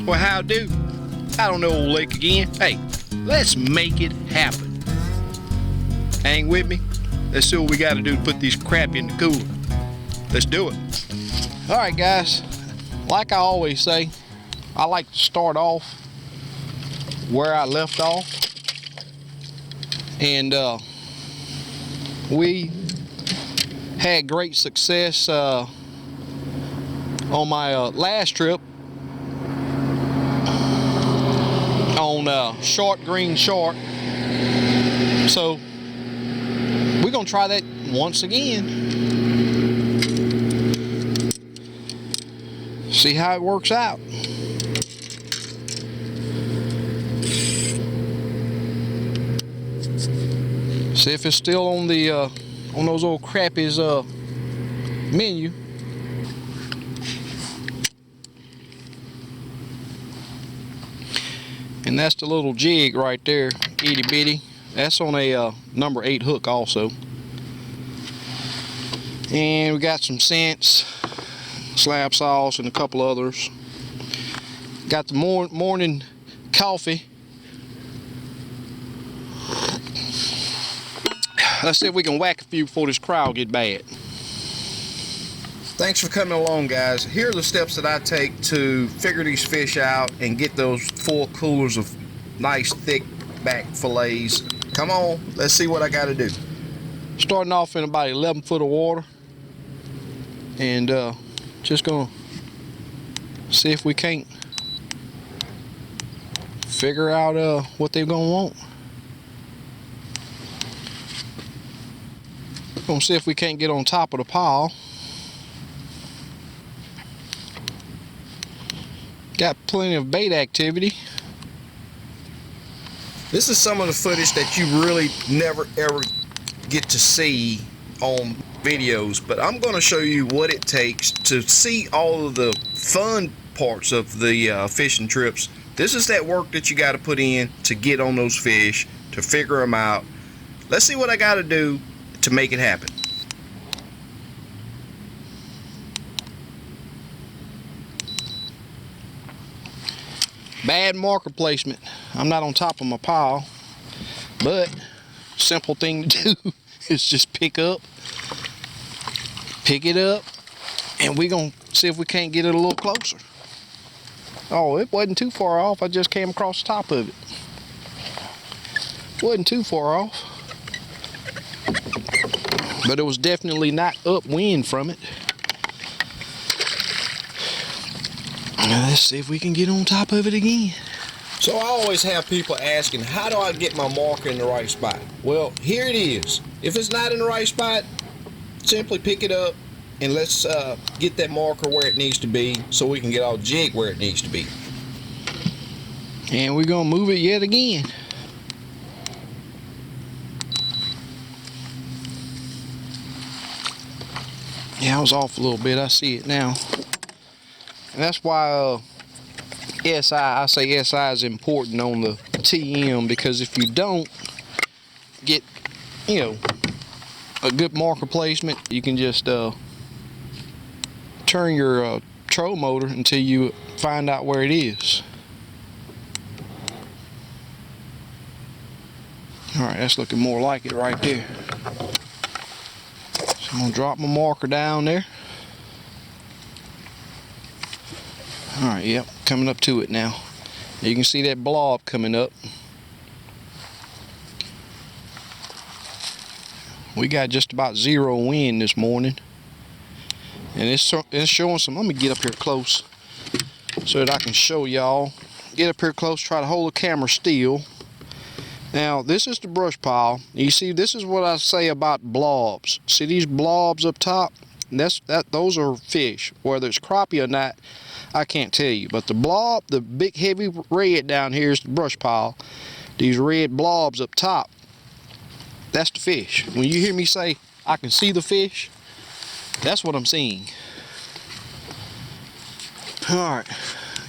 Well, how do? I don't know, old lake again. Hey, let's make it happen. Hang with me. Let's see what we got to do to put these crap in the cooler. Let's do it. All right, guys. Like I always say, I like to start off where I left off. And we had great success on my last trip on short green shark. So we're gonna try that once again. See how it works out. See if it's still on the on those old crappies menu. And that's the little jig right there, itty bitty. That's on a number 8 hook also. And we got some scents, slab sauce, and a couple others. Got the morning coffee. Let's see if we can whack a few before this crowd get bad. Thanks for coming along, guys. Here are the steps that I take to figure these fish out and get those full coolers of nice thick back fillets. Come on, let's see what I got to do. Starting off in about 11 foot of water, and just gonna see if we can't figure out what they're gonna want. Gonna see if we can't get on top of the pile. Got plenty of bait activity. This is some of the footage that you really never ever get to see on videos, but I'm going to show you what it takes to see all of the fun parts of the fishing trips. This is that work that you got to put in to get on those fish, to figure them out. Let's see what I got to do to make it happen. Bad marker placement. I'm not on top of my pile, but simple thing to do is just pick it up, and we're gonna see if we can't get it a little closer. Oh, it wasn't too far off. I just came across the top of it. Wasn't too far off, but it was definitely not upwind from it. Now let's see if we can get on top of it again. So I always have people asking, how do I get my marker in the right spot? Well, here it is. If it's not in the right spot, simply pick it up and let's get that marker where it needs to be so we can get our jig where it needs to be. And we're gonna move it yet again. Yeah, I was off a little bit. I see it now. And that's why SI, I say SI is important on the TM, because if you don't get, you know, a good marker placement, you can just turn your trolling motor until you find out where it is. All right, that's looking more like it right there. So I'm gonna drop my marker down there. All right, yep, coming up to it now. You can see that blob coming up. We got just about 0 wind this morning, and it's showing some. Let me get up here close so that I can show y'all. Get up here close, try to hold the camera still. Now this is the brush pile. You see, this is what I say about blobs. See these blobs up top? Those are fish. Whether it's crappie or not, I can't tell you. But the blob, the big heavy red down here is the brush pile. These red blobs up top, that's the fish. When you hear me say I can see the fish, that's what I'm seeing. All right,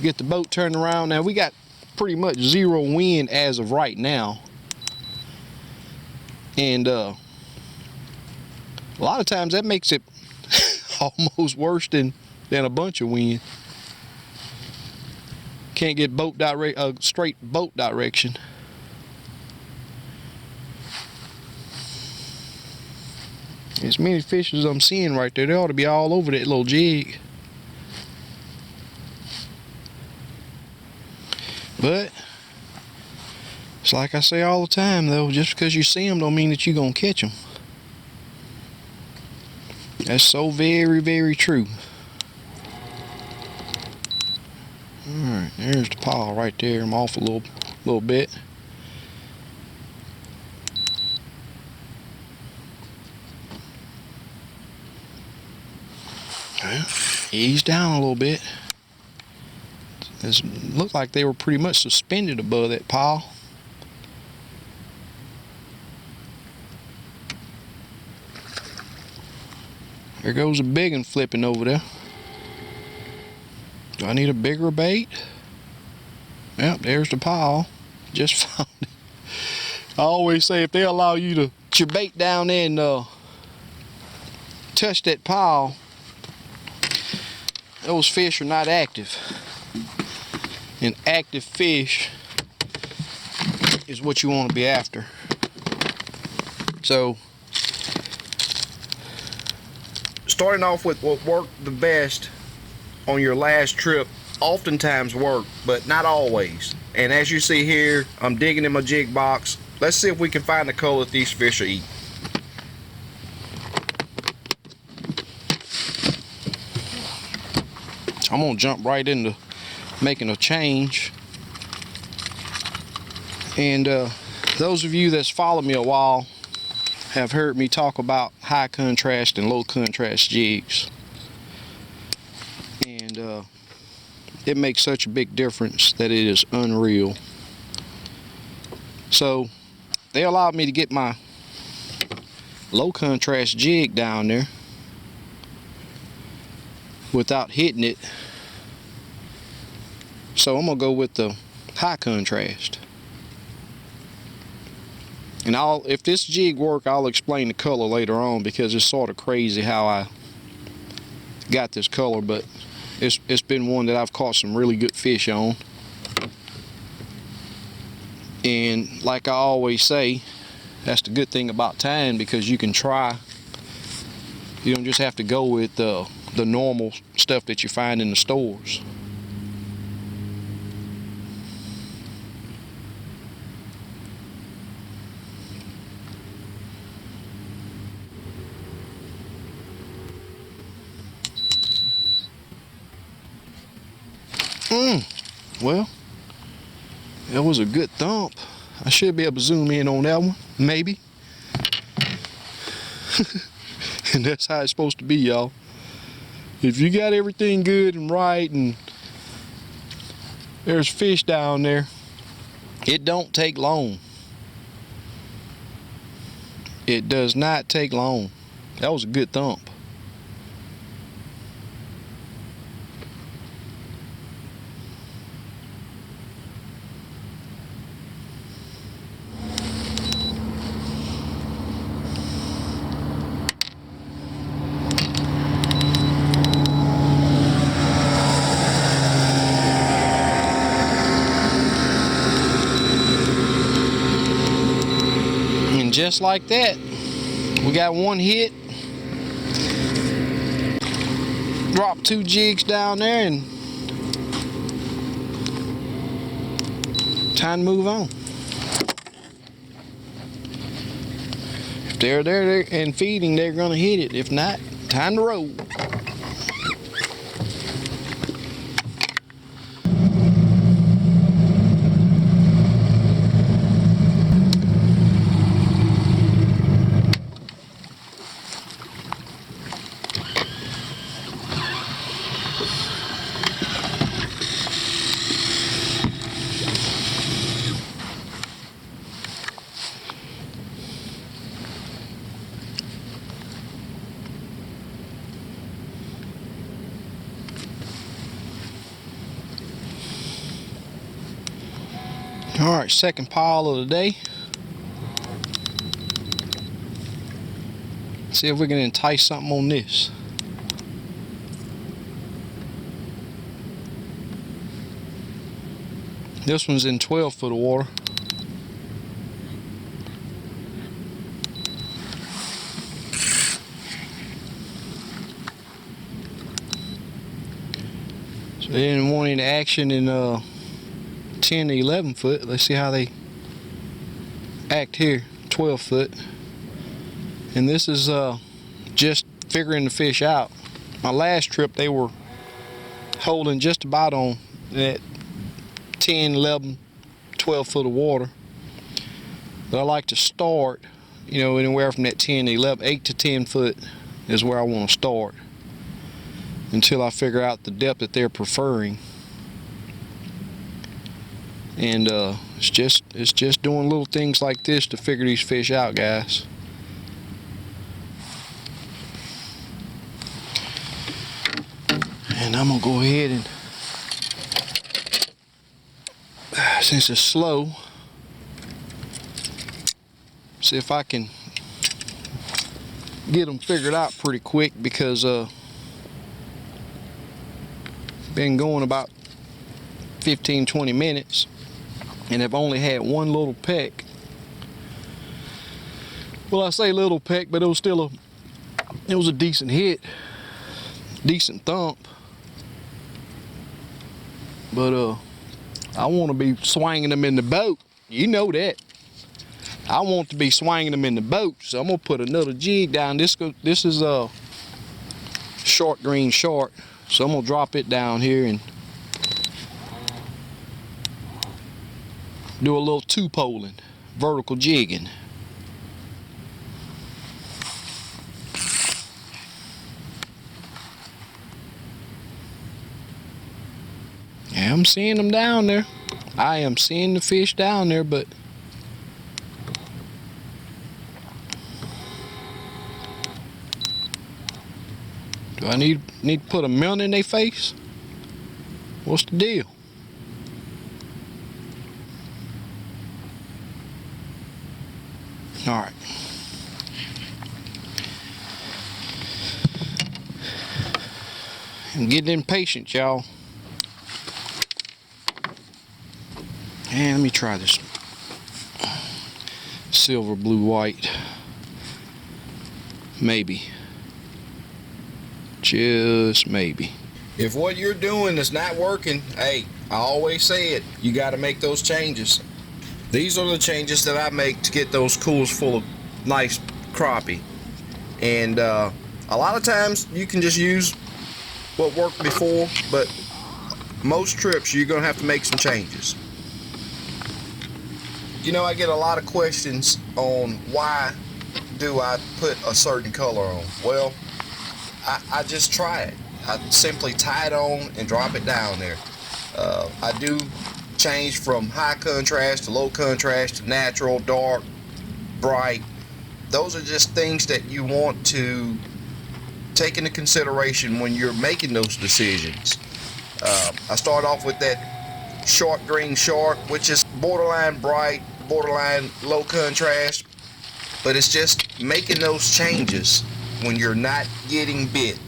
get the boat turned around. Now we got pretty much 0 wind as of right now, and a lot of times that makes it almost worse than a bunch of wind. Can't get straight boat direction. As many fish as I'm seeing right there, they ought to be all over that little jig. But it's like I say all the time though, just because you see them don't mean that you're gonna catch them. That's so very, very true. Alright, there's the pile right there. I'm off a little bit. Well, ease down a little bit. It looked like they were pretty much suspended above that pile. There goes a big one flipping over there. Do I need a bigger bait? Yep, there's the pile. Just found it. I always say if they allow you to put your bait down there and touch that pile, those fish are not active. And active fish is what you want to be after. So, starting off with what worked the best on your last trip oftentimes work, but not always. And as you see here, I'm digging in my jig box. Let's see if we can find the color that these fish are eating. I'm gonna jump right into making a change. And those of you that's followed me a while have heard me talk about high contrast and low contrast jigs. And it makes such a big difference that it is unreal. So they allowed me to get my low contrast jig down there without hitting it. So I'm gonna go with the high contrast. And if this jig work, I'll explain the color later on, because it's sort of crazy how I got this color, but it's been one that I've caught some really good fish on. And like I always say, that's the good thing about tying, because you can try. You don't just have to go with the normal stuff that you find in the stores. Well, that was a good thump. I should be able to zoom in on that one, maybe. And that's how it's supposed to be, y'all. If you got everything good and right and there's fish down there, it don't take long. It does not take long. That was a good thump. Just like that, we got one hit. Drop 2 jigs down there and time to move on. If they're there and feeding, they're gonna hit it. If not, time to roll. Alright, second pile of the day. See if we can entice something on this. This one's in 12 foot of water. So they didn't want any action in 10 to 11 foot. Let's see how they act here. 12 foot. And this is just figuring the fish out. My last trip they were holding just about on that 10, 11, 12 foot of water. But I like to start, you know, anywhere from that 10 to 11, 8 to 10 foot is where I want to start until I figure out the depth that they're preferring. And it's just doing little things like this to figure these fish out, guys. And I'm gonna go ahead and, since it's slow, see if I can get them figured out pretty quick, because been going about 15-20 minutes and I've only had one little peck. Well, I say little peck, but it was still a decent hit, decent thump. But I want to be swinging them in the boat. You know that. I want to be swinging them in the boat, so I'm gonna put another jig down. This is a short green shark, so I'm gonna drop it down here and do a little two-poling, vertical jigging. Yeah, I'm seeing them down there. I am seeing the fish down there, but do I need to put a minnow in their face? What's the deal? All right. I'm getting impatient, y'all. And let me try this silver, blue, white. Maybe. Just maybe. If what you're doing is not working, hey, I always say it, you got to make those changes. These are the changes that I make to get those cools full of nice crappie. And a lot of times you can just use what worked before, but most trips you're going to have to make some changes. You know, I get a lot of questions on why do I put a certain color on. Well, I just try it. I simply tie it on and drop it down there. I do change from high contrast to low contrast to natural, dark, bright. Those are just things that you want to take into consideration when you're making those decisions. I start off with that short green shark, which is borderline bright, borderline low contrast, but it's just making those changes when you're not getting bit.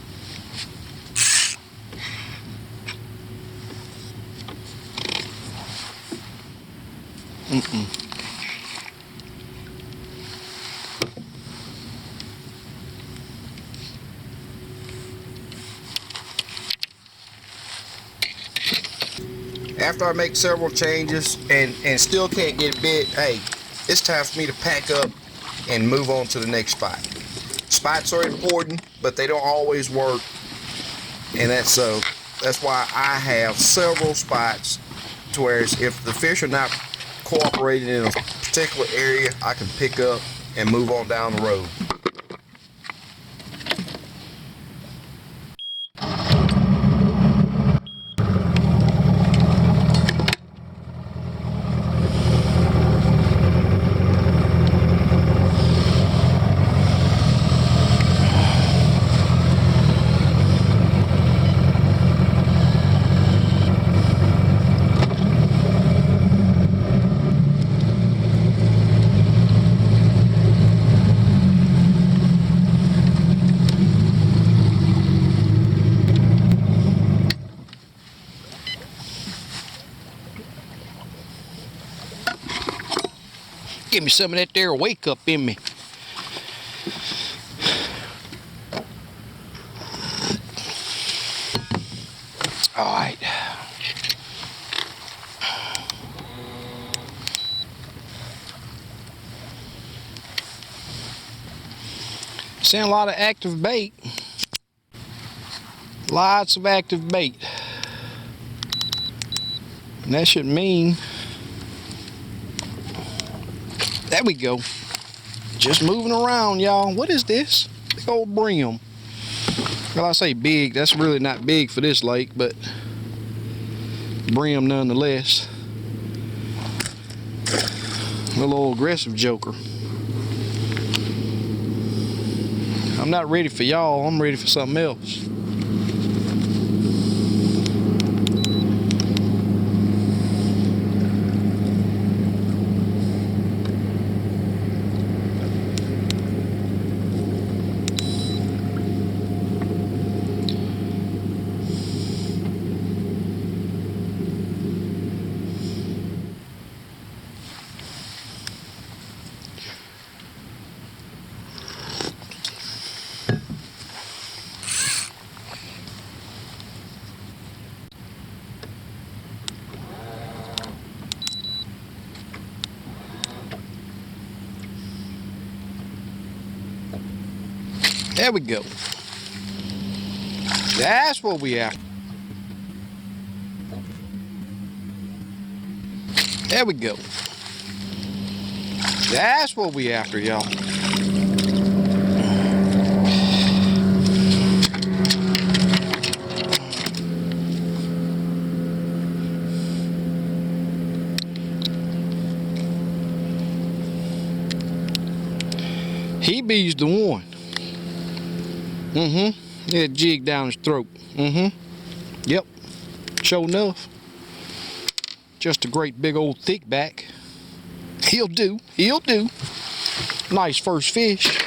After I make several changes and still can't get bit, hey, it's time for me to pack up and move on to the next spot. Spots are important, but they don't always work, and that's why I have several spots to where if the fish are not cooperating in a particular area, I can pick up and move on down the road. Give me some of that there wake up in me. All right. Seeing a lot of active bait. Lots of active bait. And that should mean, there we go. Just moving around, y'all. What is this? Big old brim. Well, I say big, that's really not big for this lake, but brim nonetheless. A little old aggressive joker. I'm not ready for y'all, I'm ready for something else. There we go. That's what we after. There we go. That's what we after, y'all. He bees the one. That jig down his throat. Yep. Sure enough. Just a great big old thick back. He'll do. He'll do. Nice first fish.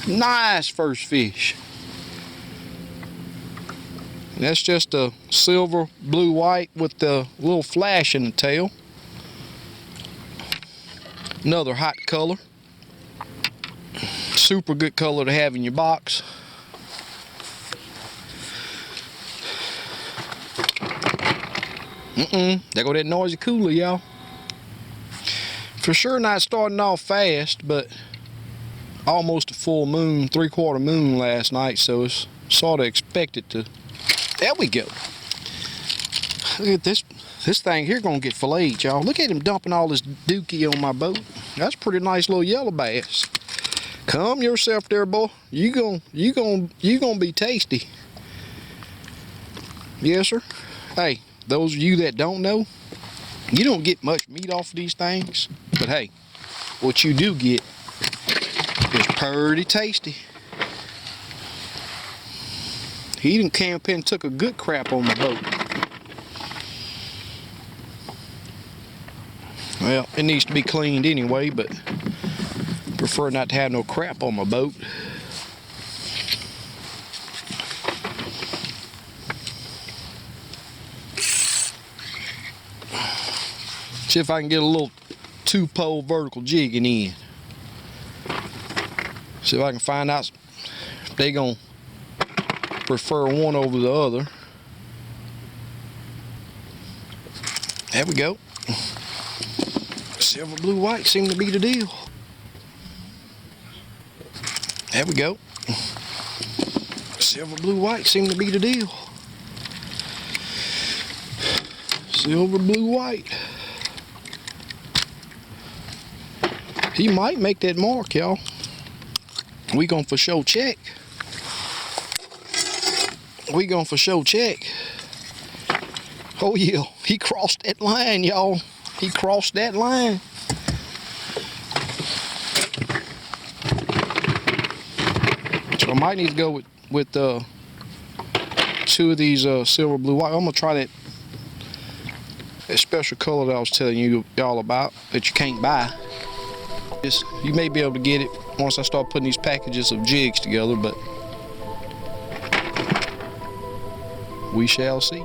Nice first fish. And that's just a silver blue white with the little flash in the tail. Another hot color. Super good color to have in your box. There go that noisy cooler, y'all. For sure not starting off fast, but almost a full moon, 3/4 moon last night, so it's sort of expected to. There we go. Look at this. This thing here gonna get filleted, y'all. Look at him dumping all this dookie on my boat. That's a pretty nice little yellow bass. Calm yourself there, boy. You gonna be tasty. Yes, sir. Hey, those of you that don't know, you don't get much meat off of these things, but hey, what you do get is pretty tasty. He done camped and took a good crap on the boat. Well, it needs to be cleaned anyway, but prefer not to have no crap on my boat. See if I can get a little 2-pole vertical jigging in. See if I can find out if they gonna prefer one over the other. There we go. Silver blue white seem to be the deal. There we go. Silver blue white seem to be the deal. Silver blue white. He might make that mark, y'all. We gonna for sure check. We gonna for sure check. Oh yeah, he crossed that line, y'all. He crossed that line. So I might need to go with 2 of these silver blue white. I'm gonna try that special color that I was telling y'all about that you can't buy. You may be able to get it once I start putting these packages of jigs together, but we shall see.